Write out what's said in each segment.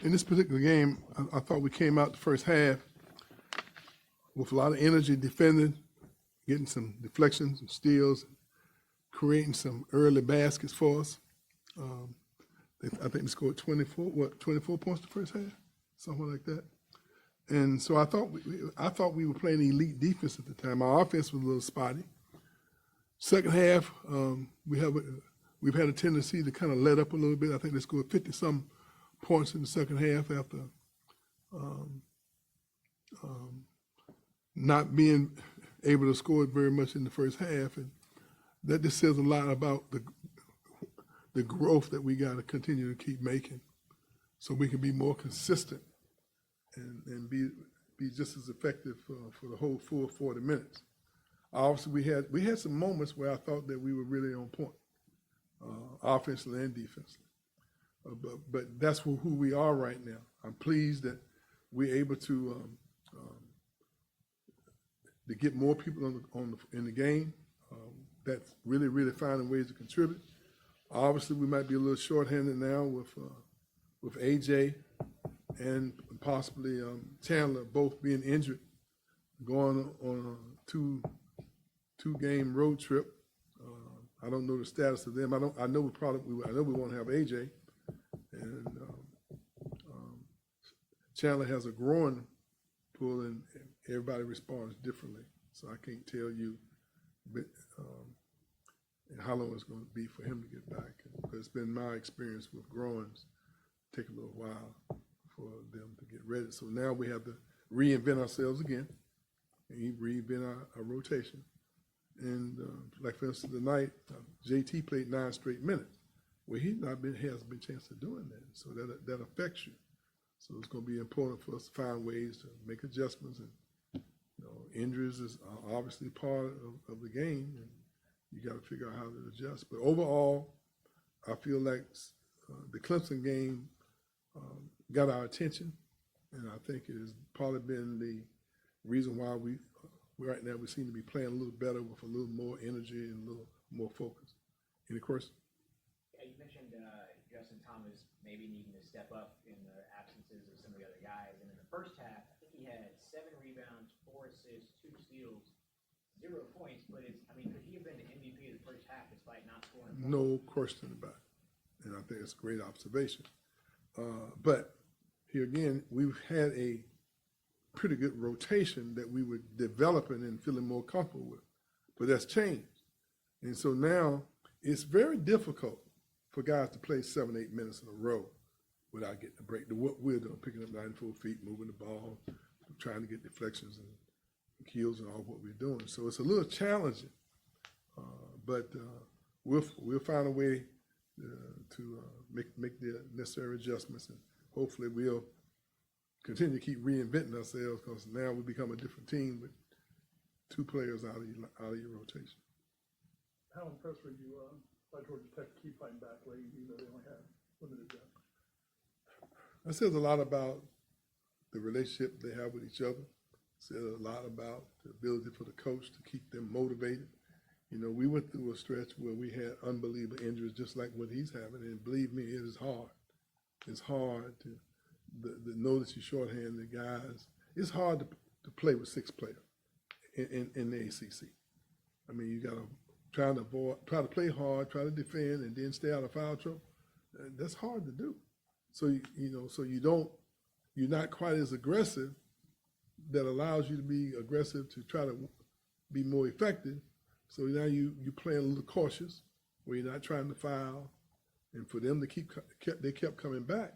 in this particular game, I thought we came out the first half with a lot of energy defending, getting some deflections and steals, creating some early baskets for us. I think they scored 24 points the first half, something like that. And so I thought we were playing elite defense at the time. Our offense was a little spotty. Second half, we've had a tendency to kind of let up a little bit. I think they scored 50-some points in the second half after not being able to score very much in the first half, and that just says a lot about the growth that we got to continue to keep making, so we can be more consistent and be just as effective for the whole full 40 minutes. Obviously, we had some moments where I thought that we were really on point, offensively and defensively. But that's who we are right now. I'm pleased that we're able to get more people in the game. That's really finding ways to contribute. Obviously, we might be a little shorthanded now with AJ and possibly Chandler both being injured, going on a two-game road trip. I don't know the status of them. I know we won't have AJ, and Chandler has a groin pull, and everybody responds differently. So I can't tell you how long it's going to be for him to get back. But it's been my experience with groins, take a little while for them to get ready. So now we have to reinvent ourselves again, and reinvent our rotation. And like for instance tonight, JT played 9 straight minutes. Well, hasn't been a chance of doing that, so that affects you. So it's going to be important for us to find ways to make adjustments. And injuries is obviously part of the game, and you got to figure out how to adjust. But overall, I feel like the Clemson game got our attention, and I think it has probably been the reason why right now we seem to be playing a little better with a little more energy and a little more focus. Any questions? Yeah, you mentioned Justin Thomas maybe needing to step up in the absences of some of the other guys. And in the first half, I think he had 7 rebounds, 4 assists, 2 steals, 0 points. But could he have been the MVP of the first half despite not scoring? No question about it. And I think it's a great observation. But here again, we've had a pretty good rotation that we were developing and feeling more comfortable with. But that's changed. And so now it's very difficult for guys to play 7-8 minutes in a row without getting a break. What we're doing, picking up 94 feet, moving the ball, trying to get deflections and kills and all what we're doing. So it's a little challenging, but we'll find a way to make the necessary adjustments, and hopefully we'll continue to keep reinventing ourselves, because now we become a different team with 2 players out of your rotation. How impressed were you by Georgia Tech to keep fighting back late, even though they only had limited depth? That says a lot about the relationship they have with each other. It says a lot about the ability for the coach to keep them motivated. We went through a stretch where we had unbelievable injuries, just like what he's having, and believe me, it is hard. It's hard to know that you're shorthanded guys. It's hard to play with 6 players in the ACC. You got to try to play hard, try to defend, and then stay out of foul trouble. That's hard to do. So you're not quite as aggressive. That allows you to be aggressive to try to be more effective. So now you're playing a little cautious, where you're not trying to foul, and for them to they kept coming back.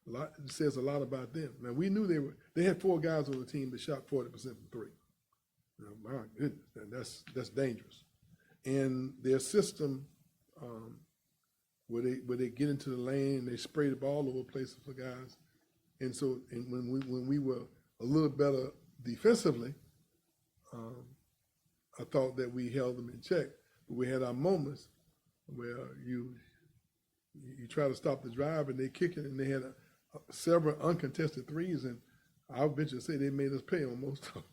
It says a lot about them. Now we knew they had 4 guys on the team that shot 40% from 3. My goodness, that's dangerous. And their system, where they get into the lane, they spray the ball over places for guys. And so, when we were a little better defensively, I thought that we held them in check. But we had our moments where you try to stop the drive and they kick it, and they had several uncontested threes, and I'll venture to say they made us pay on most of them.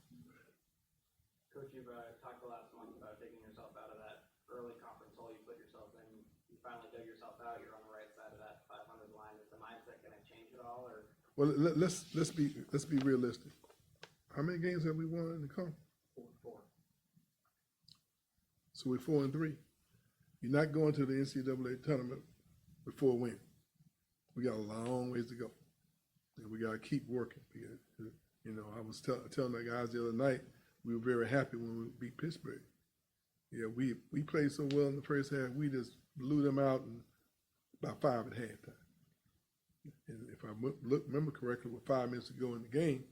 Coach, you've talked last month about digging yourself out of that early conference hole you put yourself in. You finally dug yourself out. You're on the right side of that 500 line. Is the mindset going to change at all, or Well, let's be realistic. How many games have we won in the conference? 4. So we're 4-3. You're not going to the NCAA tournament with 4 wins. We got a long ways to go, and we got to keep working. You know, I was telling the guys the other night, we were very happy when we beat Pittsburgh. Yeah, we played so well in the first half, we just blew them out in about 5 at halftime. And if I remember correctly, with 5 minutes to go in the game,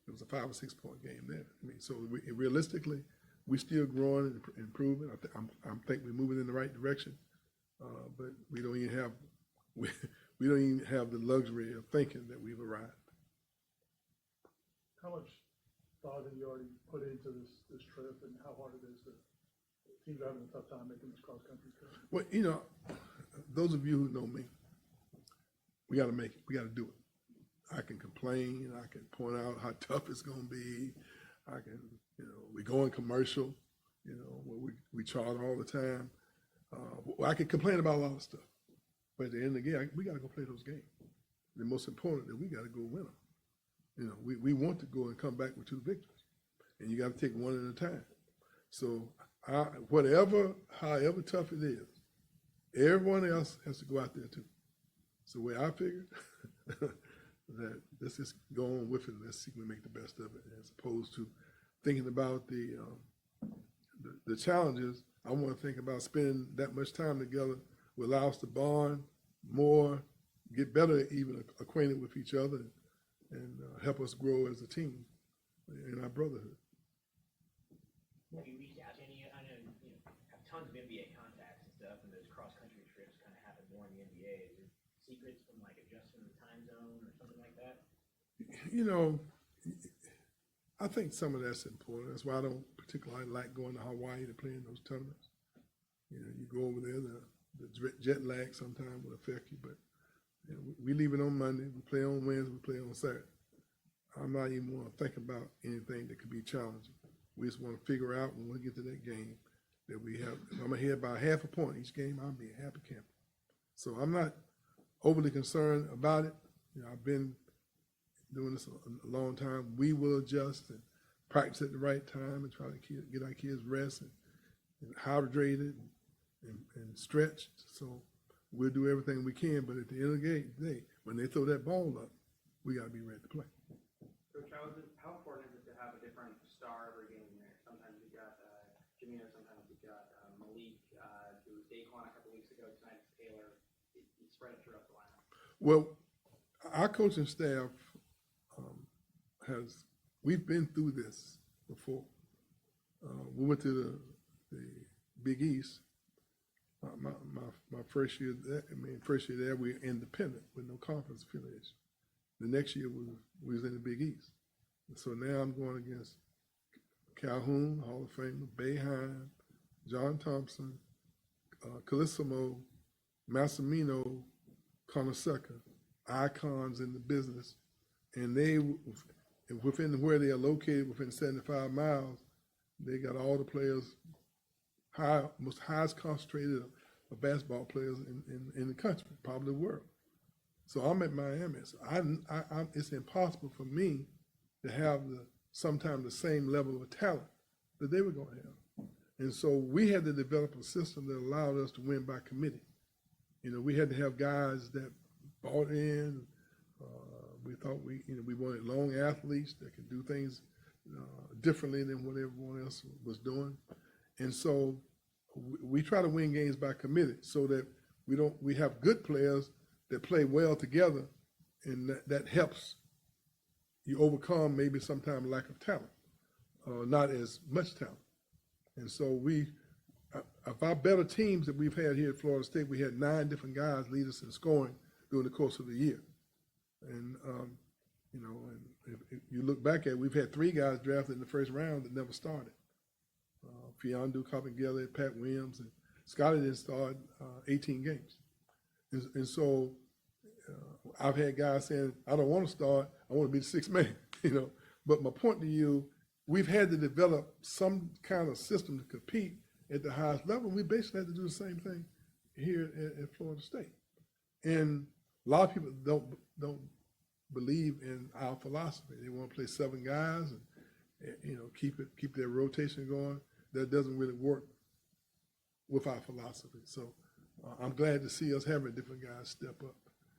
it was a 5 or 6 point game there. I mean, so realistically, we're still growing and improving. I think we're moving in the right direction, but we don't even have the luxury of thinking that we've arrived. How much thought have you already put into this trip and how hard it is to, teams are having a tough time making this cross-country trip? Well, you know, those of you who know me, we got to make it. We got to do it. I can complain. I can point out how tough it's going to be. I can, you know, we go in commercial, you know, where we charter all the time. I can complain about a lot of stuff, but at the end of the game, we got to go play those games. The most important that we got to go win them. You know, we want to go and come back with 2 victories, and you got to take one at a time. So however tough it is, everyone else has to go out there too. So the way I figured that let's just go on with it and let's see if we make the best of it, as opposed to thinking about the challenges. I want to think about spending that much time together will allow us to bond more, get better, even acquainted with each other, and help us grow as a team in our brotherhood. Have you reached out to any? I know you have tons of NBA contacts and stuff, and those cross country trips kind of happen more in the NBA. Is there secrets from like adjusting the time zone or something like that? You know, I think some of that's important. That's why I don't particularly like going to Hawaii to play in those tournaments. You know, you go over there, the jet lag sometimes will affect you, but you know, we leave it on Monday, we play on Wednesday, we play on Saturday. I'm not even want to think about anything that could be challenging. We just want to figure out when we get to that game that we have. If I'm ahead by half a point each game, I'll be a happy camper. So I'm not overly concerned about it. You know, I've been doing this a long time. We will adjust and practice at the right time and try to get our kids rest and hydrated and stretched. So we'll do everything we can. But at the end of the day, when they throw that ball up, we got to be ready to play. Coach, how important is it to have a different star every game there? Sometimes you've got Jamino, sometimes you've got Malik, who was Daquan a couple weeks ago, tonight it's Taylor. It's spread it throughout the lineup. Well, our coaching staff we've been through this before. We went to the Big East. My first year there, we were independent with no conference affiliation. The next year we was in the Big East. And so now I'm going against Calhoun, Hall of Famer, Boeheim, John Thompson, Calissimo, Massimino, Conoseca, icons in the business. And they, within where they are located, within 75 miles, they got all the players, highest concentrated of basketball players in the country, probably the world. So I'm at Miami. So it's impossible for me to have sometimes the same level of talent that they were going to have. And so we had to develop a system that allowed us to win by committee. You know, we had to have guys that bought in. We thought we wanted long athletes that could do things differently than what everyone else was doing. And so we try to win games by committee so that we have good players that play well together, and that helps you overcome maybe sometimes lack of talent, not as much talent. And so of our better teams that we've had here at Florida State, we had 9 different guys lead us in scoring during the course of the year. And, you know, and if you look back at it, we've had 3 guys drafted in the first round that never started. Fiondu, Coppengelli, Pat Williams, and Scotty didn't start 18 games. And so I've had guys saying, I don't want to start, I want to be the 6th man, you know. But my point to you, we've had to develop some kind of system to compete at the highest level. We basically had to do the same thing here at Florida State. And a lot of people don't believe in our philosophy. They want to play 7 guys and keep their rotation going. That doesn't really work with our philosophy. So I'm glad to see us having different guys step up.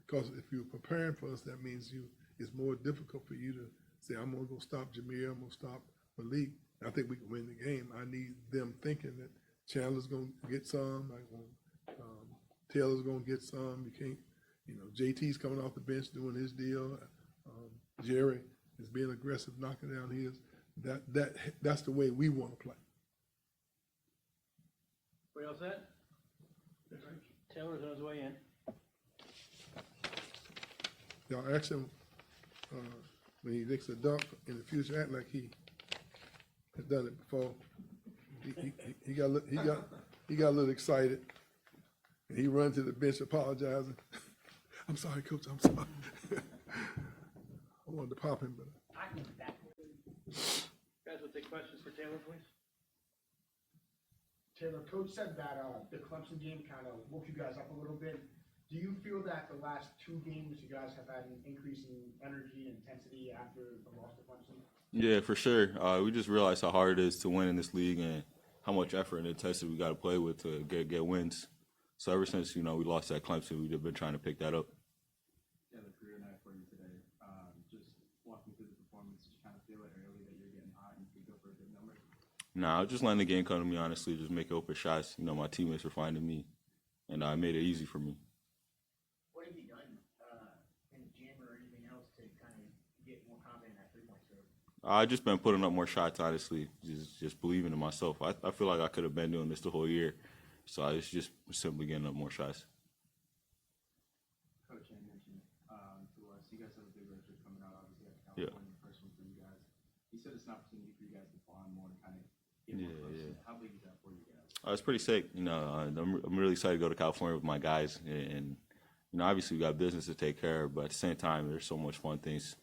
Because if you're preparing for us, that means it's more difficult for you to say, I'm going to go stop Jameer, I'm going to stop Malik. I think we can win the game. I need them thinking that Chandler's going to get some, Taylor's going to get some. You can't, JT's coming off the bench doing his deal. Jerry is being aggressive, knocking down his. That's the way we want to play. Everybody else set? Taylor's on his way in. Y'all ask him when he makes a dunk in the future, act like he has done it before. He got a little excited, and he runs to the bench apologizing. I'm sorry, coach. I'm sorry. I wanted to pop him, but Guys, we'll take questions for Taylor, please. Taylor, coach said that the Clemson game kind of woke you guys up a little bit. Do you feel that the last 2 games you guys have had an increase in energy and intensity after the loss to Clemson? Yeah, for sure. We just realized how hard it is to win in this league and how much effort and intensity we got to play with to get wins. So ever since we lost at Clemson, we've been trying to pick that up. Yeah, the career night for you today. Just walking through the performance, just kind of feel it early that you're getting hot and you could go for a good number. Nah, I was just letting the game come to me, honestly, just make open shots. My teammates were finding me, and I made it easy for me. What have you done in the gym or anything else to kind of get more confident in that 3-point stroke? I just been putting up more shots, honestly, just believing in myself. I feel like I could have been doing this the whole year, so I was just simply getting up more shots. Coach had mentioned to us, you guys have a big road trip coming out, obviously, at California, first one for you guys. He said it's an opportunity for you guys to bond more and kind of get more close. Yeah. How big is that for you guys? It's pretty sick. I'm really excited to go to California with my guys, and obviously we got business to take care of, but at the same time, there's so much fun things.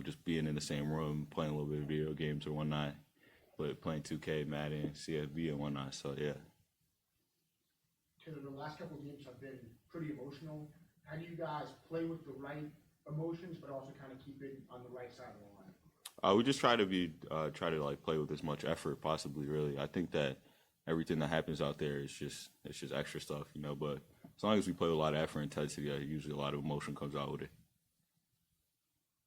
Just being in the same room, playing a little bit of video games or whatnot, but playing 2K, Madden, CFB, and whatnot. So yeah. Taylor, the last couple of games have been pretty emotional. How do you guys play with the right emotions, but also kind of keep it on the right side of the line? We just try to play with as much effort possibly. Really, I think that everything that happens out there is just extra stuff, But as long as we play with a lot of effort and intensity, usually a lot of emotion comes out with it.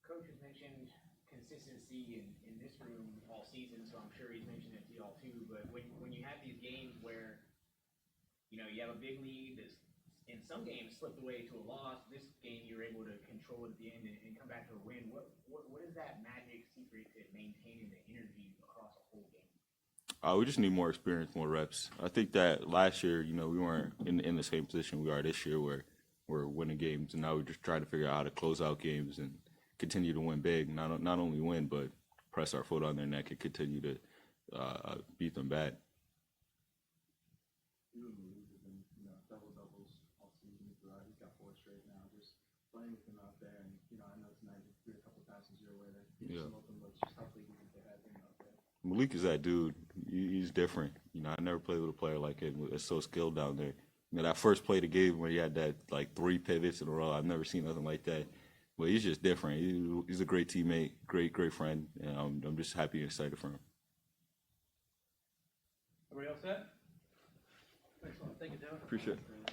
Coach has mentioned consistency in this room all season, so I'm sure he's mentioned it to y'all too. But when you have these games where you have a big lead that's in some games slipped away to a loss, this game you're able to control at the end and come back to a win. What is that magic secret to maintaining the energy across a whole game? We just need more experience, more reps. I think that last year, we weren't in the same position we are this year where we're winning games, and now we're just trying to figure out how to close out games and continue to win big. Not only win, but press our foot on their neck and continue to beat them bad. You and Malik have been, double-doubles all season throughout. He's got 4 straight now. Just playing with him out there, and, I know tonight you threw a couple passes your way that gave you some open looks. Just how big do you think they had him out there? Malik is that dude. He's different. I never played with a player like him. It's so skilled down there. That first play the game where he had that 3 pivots in a row, I've never seen nothing like that. But he's just different. He's a great teammate, great friend, and I'm just happy and excited for him. Everybody else set? Excellent. Thank you, Taylor. Appreciate it.